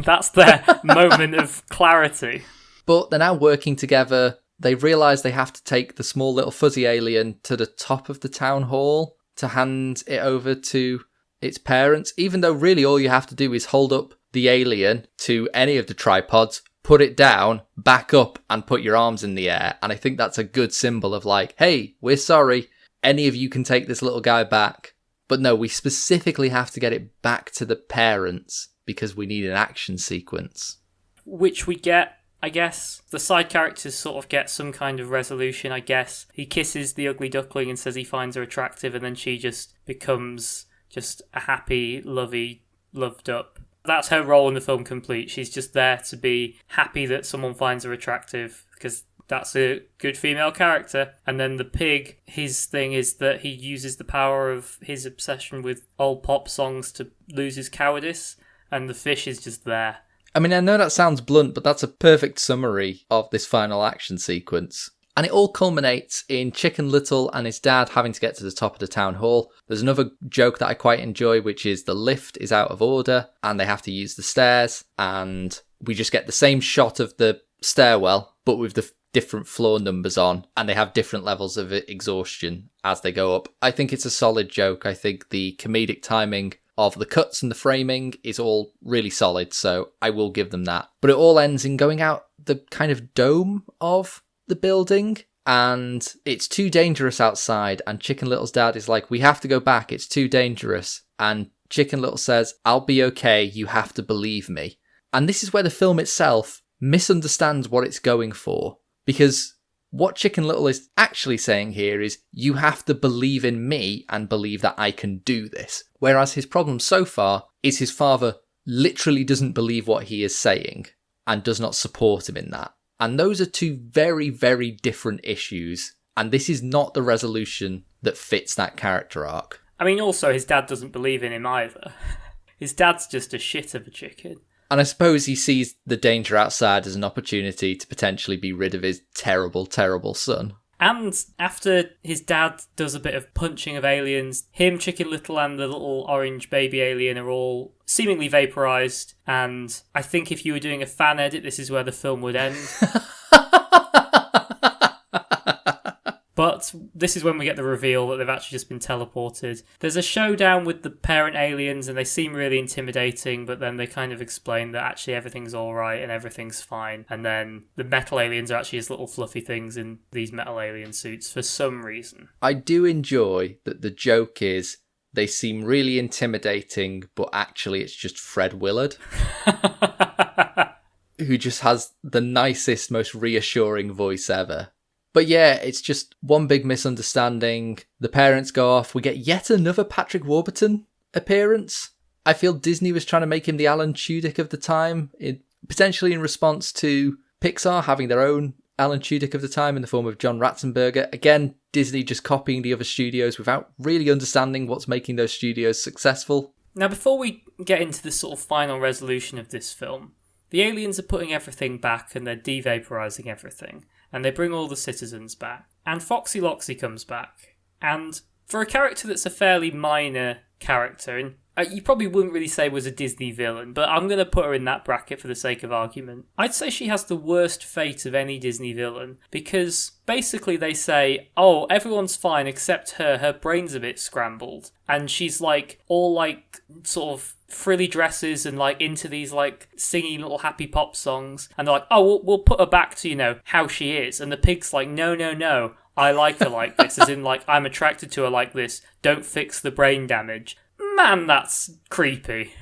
That's their moment of clarity. But they're now working together. They realise they have to take the small little fuzzy alien to the top of the town hall to hand it over to its parents, even though really all you have to do is hold up the alien to any of the tripods, put it down, back up, and put your arms in the air. And I think that's a good symbol of hey, we're sorry, any of you can take this little guy back. But no, we specifically have to get it back to the parents because we need an action sequence. Which we get I guess the side characters sort of get some kind of resolution, I guess. He kisses the ugly duckling and says he finds her attractive, and then she just becomes just a happy, loved up. That's her role in the film complete. She's just there to be happy that someone finds her attractive, because that's a good female character. And then the pig, his thing is that he uses the power of his obsession with old pop songs to lose his cowardice, and the fish is just there. I mean, I know that sounds blunt, but that's a perfect summary of this final action sequence. And it all culminates in Chicken Little and his dad having to get to the top of the town hall. There's another joke that I quite enjoy, which is the lift is out of order and they have to use the stairs. And we just get the same shot of the stairwell, but with the different floor numbers on, and they have different levels of exhaustion as they go up. I think it's a solid joke. I think the comedic timing of the cuts and the framing is all really solid, so I will give them that. But it all ends in going out the kind of dome of the building, and it's too dangerous outside, and Chicken Little's dad is like, we have to go back, it's too dangerous. And Chicken Little says, I'll be okay, you have to believe me. And this is where the film itself misunderstands what it's going for, because what Chicken Little is actually saying here is, you have to believe in me and believe that I can do this. Whereas his problem so far is his father literally doesn't believe what he is saying and does not support him in that. And those are two very, very different issues. And this is not the resolution that fits that character arc. I mean, also, his dad doesn't believe in him either. His dad's just a shit of a chicken. And I suppose he sees the danger outside as an opportunity to potentially be rid of his terrible, terrible son. And after his dad does a bit of punching of aliens, him, Chicken Little, and the little orange baby alien are all seemingly vaporised. And I think if you were doing a fan edit, this is where the film would end. But this is when we get the reveal that they've actually just been teleported. There's a showdown with the parent aliens and they seem really intimidating, but then they kind of explain that actually everything's alright and everything's fine. And then the metal aliens are actually just little fluffy things in these metal alien suits for some reason. I do enjoy that the joke is they seem really intimidating, but actually it's just Fred Willard. Who just has the nicest, most reassuring voice ever. But yeah, it's just one big misunderstanding. The parents go off. We get yet another Patrick Warburton appearance. I feel Disney was trying to make him the Alan Tudyk of the time, potentially in response to Pixar having their own Alan Tudyk of the time in the form of John Ratzenberger. Again, Disney just copying the other studios without really understanding what's making those studios successful. Now, before we get into the sort of final resolution of this film, the aliens are putting everything back and they're devaporizing everything. And they bring all the citizens back. And Foxy Loxy comes back. And for a character that's a fairly minor character, and you probably wouldn't really say was a Disney villain, but I'm going to put her in that bracket for the sake of argument. I'd say she has the worst fate of any Disney villain, because basically they say, oh, everyone's fine except her. Her brain's a bit scrambled. And she's like, all like, sort of frilly dresses and like into these like singing little happy pop songs. And they're like, oh, we'll put her back to, you know, how she is. And the pig's like, no. I like her like this, as in like, I'm attracted to her like this. Don't fix the brain damage. Man, that's creepy.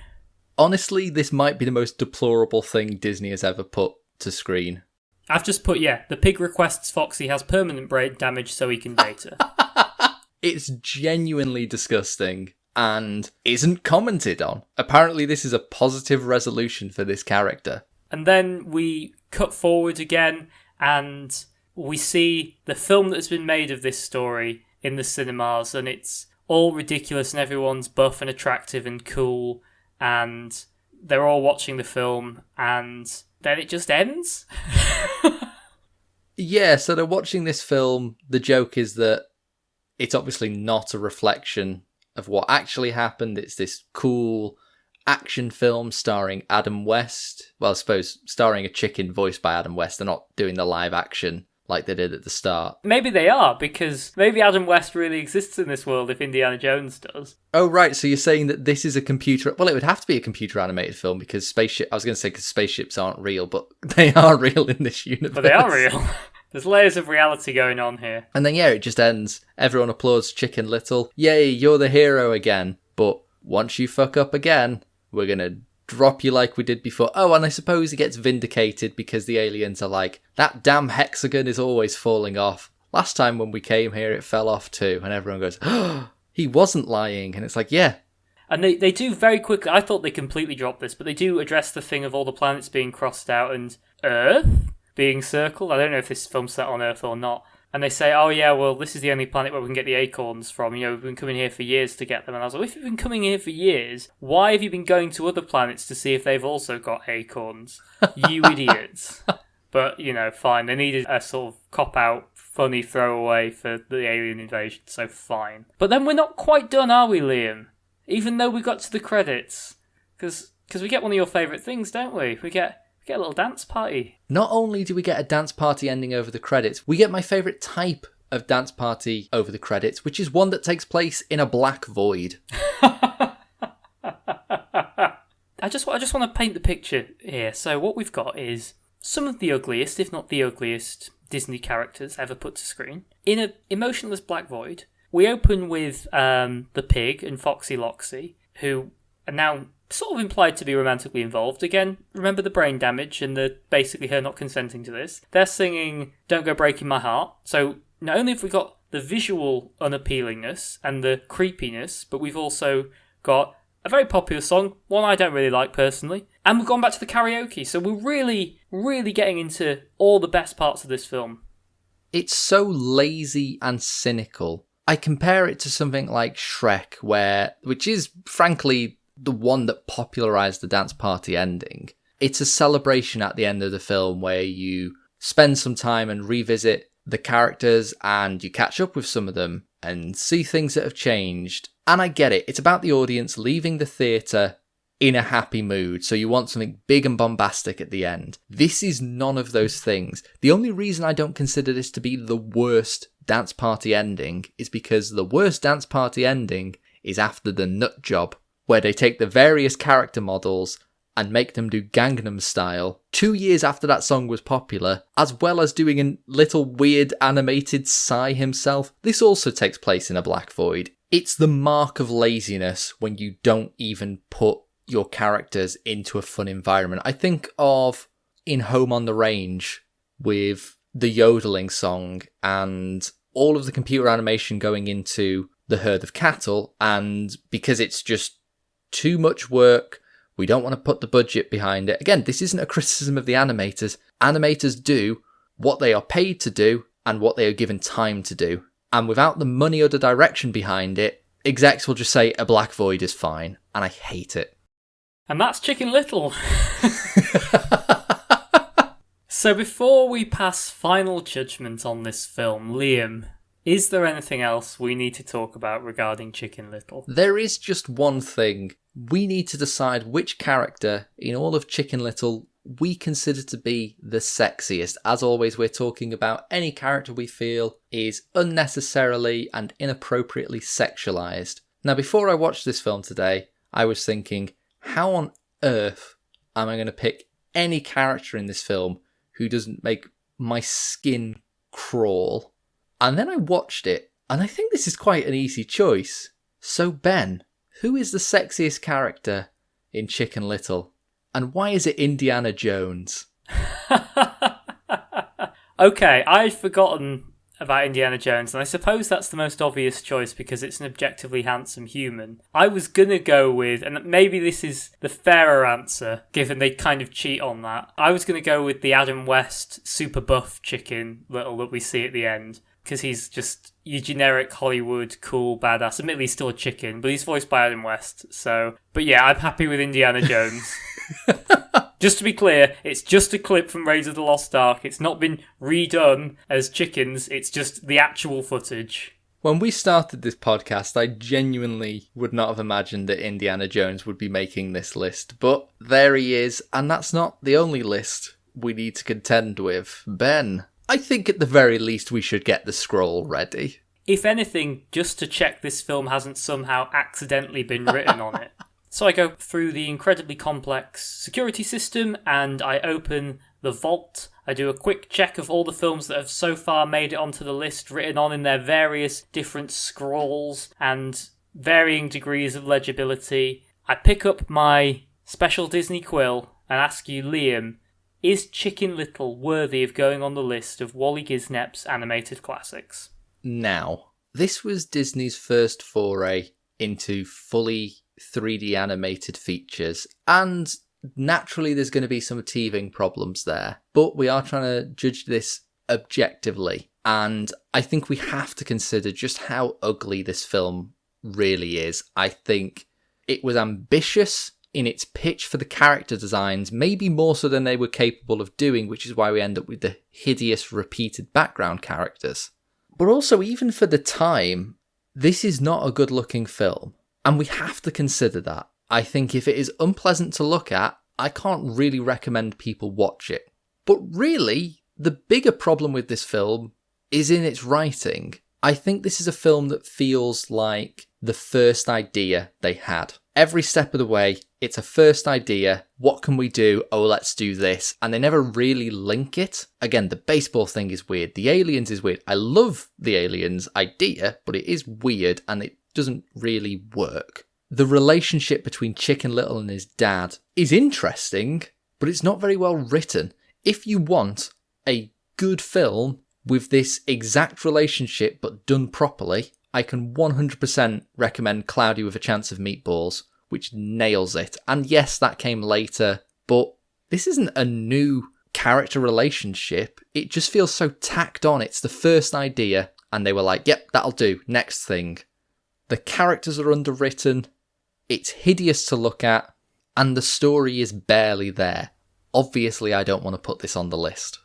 Honestly, this might be the most deplorable thing Disney has ever put to screen. I've just put, the pig requests Foxy has permanent brain damage so he can date her. It's genuinely disgusting and isn't commented on. Apparently this is a positive resolution for this character. And then we cut forward again and we see the film that's been made of this story in the cinemas, and it's all ridiculous and everyone's buff and attractive and cool and they're all watching the film and then it just ends. Yeah, so they're watching this film. The joke is that it's obviously not a reflection of what actually happened. It's this cool action film starring Adam West. Well, I suppose starring a chicken voiced by Adam West. They're not doing the live action like they did at the start. Maybe they are, because maybe Adam West really exists in this world if Indiana Jones does. Oh, right, so you're saying that this is a computer... Well, it would have to be a computer-animated film, because spaceship... I was going to say because spaceships aren't real, but they are real in this universe. But they are real. There's layers of reality going on here. And then, it just ends. Everyone applauds Chicken Little. Yay, you're the hero again. But once you fuck up again, we're going to drop you like we did before. Oh, and I suppose he gets vindicated because the aliens are like, that damn hexagon is always falling off. Last time when we came here, it fell off too. And everyone goes, oh, he wasn't lying. And it's like, yeah. And they do very quickly, I thought they completely dropped this, but they do address the thing of all the planets being crossed out and Earth being circled. I don't know if this film's set on Earth or not. And they say, oh yeah, well, this is the only planet where we can get the acorns from. We've been coming here for years to get them. And I was like, if you've been coming here for years, why have you been going to other planets to see if they've also got acorns? You idiots. But, fine. They needed a sort of cop-out, funny throwaway for the alien invasion, so fine. But then we're not quite done, are we, Liam? Even though we got to the credits. Because we get one of your favourite things, don't we? We get a little dance party. Not only do we get a dance party ending over the credits, we get my favourite type of dance party over the credits, which is one that takes place in a black void. I just want to paint the picture here. So what we've got is some of the ugliest, if not the ugliest, Disney characters ever put to screen in an emotionless black void. We open with the pig and Foxy Loxy, who are now sort of implied to be romantically involved. Again, remember the brain damage and basically her not consenting to this. They're singing Don't Go Breaking My Heart. So not only have we got the visual unappealingness and the creepiness, but we've also got a very popular song, one I don't really like personally, and we've gone back to the karaoke. So we're really, really getting into all the best parts of this film. It's so lazy and cynical. I compare it to something like Shrek, which is frankly the one that popularised the dance party ending. It's a celebration at the end of the film where you spend some time and revisit the characters and you catch up with some of them and see things that have changed. And I get it. It's about the audience leaving the theatre in a happy mood, so you want something big and bombastic at the end. This is none of those things. The only reason I don't consider this to be the worst dance party ending is because the worst dance party ending is after the nut job, where they take the various character models and make them do Gangnam Style 2 years after that song was popular, as well as doing a little weird animated Psy himself. This also takes place in a black void. It's the mark of laziness when you don't even put your characters into a fun environment. I think of in Home on the Range with the yodeling song and all of the computer animation going into the herd of cattle, and because it's just too much work, we don't want to put the budget behind it. Again, this isn't a criticism of the animators. Animators do what they are paid to do and what they are given time to do. And without the money or the direction behind it, execs will just say a black void is fine, and I hate it. And that's Chicken Little. So before we pass final judgment on this film, Liam, is there anything else we need to talk about regarding Chicken Little? There is just one thing. We need to decide which character in all of Chicken Little we consider to be the sexiest. As always, we're talking about any character we feel is unnecessarily and inappropriately sexualized. Now, before I watched this film today, I was thinking, how on earth am I going to pick any character in this film who doesn't make my skin crawl? And then I watched it, and I think this is quite an easy choice. So Ben, who is the sexiest character in Chicken Little? And why is it Indiana Jones? Okay, I'd forgotten about Indiana Jones, and I suppose that's the most obvious choice because it's an objectively handsome human. I was gonna go with, and maybe this is the fairer answer, given they kind of cheat on that, I was gonna go with the Adam West super buff Chicken Little that we see at the end, because he's just your generic Hollywood cool badass. Admittedly, he's still a chicken, but he's voiced by Adam West. So, but yeah, I'm happy with Indiana Jones. Just to be clear, it's just a clip from Raiders of the Lost Ark. It's not been redone as chickens. It's just the actual footage. When we started this podcast, I genuinely would not have imagined that Indiana Jones would be making this list. But there he is, and that's not the only list we need to contend with. Ben, I think at the very least we should get the scroll ready. If anything, just to check this film hasn't somehow accidentally been written on it. So I go through the incredibly complex security system and I open the vault. I do a quick check of all the films that have so far made it onto the list, written on in their various different scrolls and varying degrees of legibility. I pick up my special Disney quill and ask you, Liam, is Chicken Little worthy of going on the list of Waly Gisnep's animated classics? Now, this was Disney's first foray into fully 3D animated features, and naturally there's going to be some teething problems there, but we are trying to judge this objectively, and I think we have to consider just how ugly this film really is. I think it was ambitious in its pitch for the character designs, maybe more so than they were capable of doing, which is why we end up with the hideous repeated background characters. But also, even for the time, this is not a good looking film, and we have to consider that. I think if it is unpleasant to look at, I can't really recommend people watch it. But really, the bigger problem with this film is in its writing. I think this is a film that feels like the first idea they had. Every step of the way, it's a first idea. What can we do? Oh, let's do this. And they never really link it. Again, the baseball thing is weird. The aliens is weird. I love the aliens idea, but it is weird and it doesn't really work. The relationship between Chicken Little and his dad is interesting, but it's not very well written. If you want a good film with this exact relationship but done properly, I can 100% recommend Cloudy with a Chance of Meatballs, which nails it. And yes, that came later, but this isn't a new character relationship. It just feels so tacked on. It's the first idea, and they were like, yep, that'll do. Next thing. The characters are underwritten, it's hideous to look at, and the story is barely there. Obviously, I don't want to put this on the list.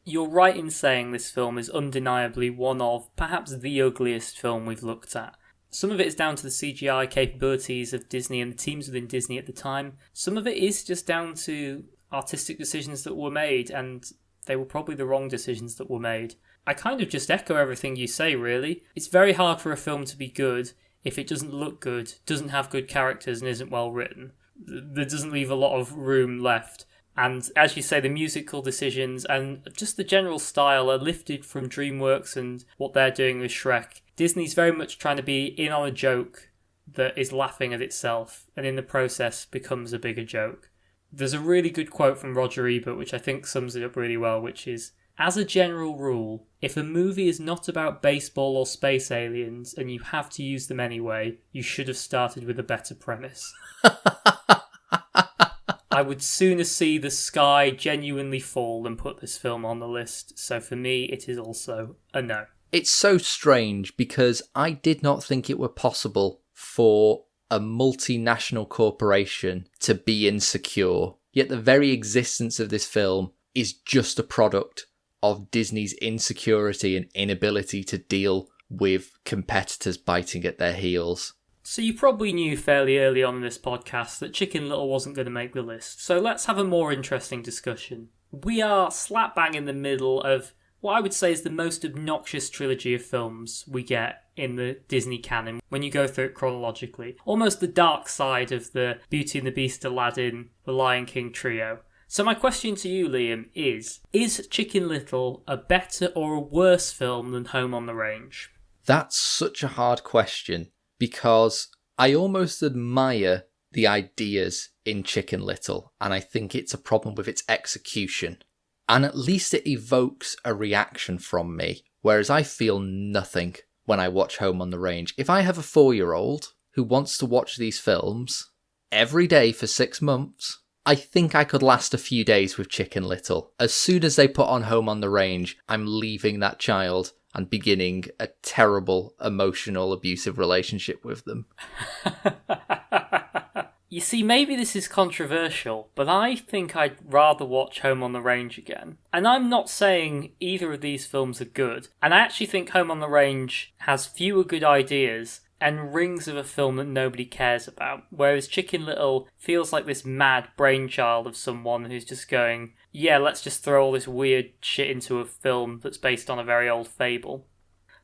You're right in saying this film is undeniably one of, perhaps the ugliest film we've looked at. Some of it is down to the CGI capabilities of Disney and the teams within Disney at the time. Some of it is just down to artistic decisions that were made, and they were probably the wrong decisions that were made. I kind of just echo everything you say, really. It's very hard for a film to be good if it doesn't look good, doesn't have good characters, and isn't well written. There doesn't leave a lot of room left. And as you say, the musical decisions and just the general style are lifted from DreamWorks and what they're doing with Shrek. Disney's very much trying to be in on a joke that is laughing at itself, and in the process becomes a bigger joke. There's a really good quote from Roger Ebert, which I think sums it up really well, which is, as a general rule, if a movie is not about baseball or space aliens and you have to use them anyway, you should have started with a better premise. I would sooner see the sky genuinely fall than put this film on the list, so for me it is also a no. It's so strange because I did not think it were possible for a multinational corporation to be insecure, yet the very existence of this film is just a product of Disney's insecurity and inability to deal with competitors biting at their heels. So you probably knew fairly early on in this podcast that Chicken Little wasn't going to make the list, so let's have a more interesting discussion. We are slap bang in the middle of what I would say is the most obnoxious trilogy of films we get in the Disney canon when you go through it chronologically. Almost the dark side of the Beauty and the Beast, Aladdin, The Lion King trio. So my question to you, Liam, is Chicken Little a better or a worse film than Home on the Range? That's such a hard question, because I almost admire the ideas in Chicken Little, and I think it's a problem with its execution. And at least it evokes a reaction from me, whereas I feel nothing when I watch Home on the Range. If I have a 4-year-old who wants to watch these films every day for 6 months, I think I could last a few days with Chicken Little. As soon as they put on Home on the Range, I'm leaving that child and beginning a terrible, emotional, abusive relationship with them. You see, maybe this is controversial, but I think I'd rather watch Home on the Range again. And I'm not saying either of these films are good. And I actually think Home on the Range has fewer good ideas and rings of a film that nobody cares about. Whereas Chicken Little feels like this mad brainchild of someone who's just going, yeah, let's just throw all this weird shit into a film that's based on a very old fable.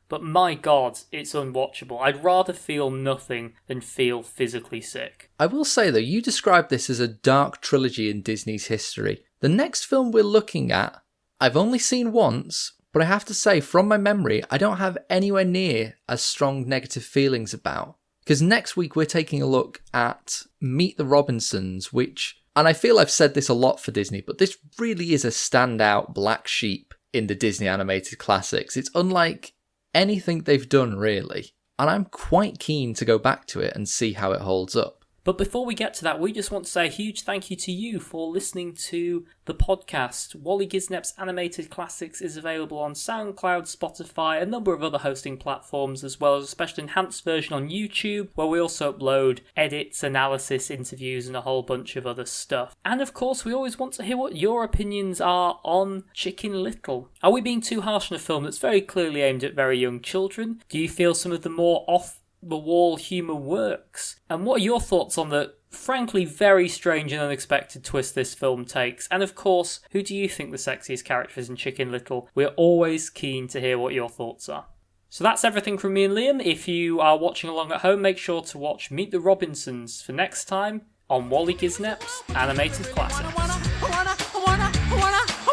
But my god, it's unwatchable. I'd rather feel nothing than feel physically sick. I will say though, you described this as a dark trilogy in Disney's history. The next film we're looking at, I've only seen once, but I have to say, from my memory, I don't have anywhere near as strong negative feelings about. Because next week we're taking a look at Meet the Robinsons, which, and I feel I've said this a lot for Disney, but this really is a standout black sheep in the Disney animated classics. It's unlike anything they've done, really. And I'm quite keen to go back to it and see how it holds up. But before we get to that, we just want to say a huge thank you to you for listening to the podcast. Waly Gisnep's Animated Classics is available on SoundCloud, Spotify, a number of other hosting platforms, as well as a special enhanced version on YouTube, where we also upload edits, analysis, interviews, and a whole bunch of other stuff. And of course, we always want to hear what your opinions are on Chicken Little. Are we being too harsh on a film that's very clearly aimed at very young children? Do you feel some of the more off-the-wall humour works? And what are your thoughts on the frankly very strange and unexpected twist this film takes? And of course, who do you think the sexiest character is in Chicken Little? We're always keen to hear what your thoughts are. So that's everything from me and Liam. If you are watching along at home, make sure to watch Meet the Robinsons for next time on Waly Gisnep's Animated Classics. I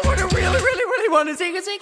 wanna really, really, really wanna sing a sing.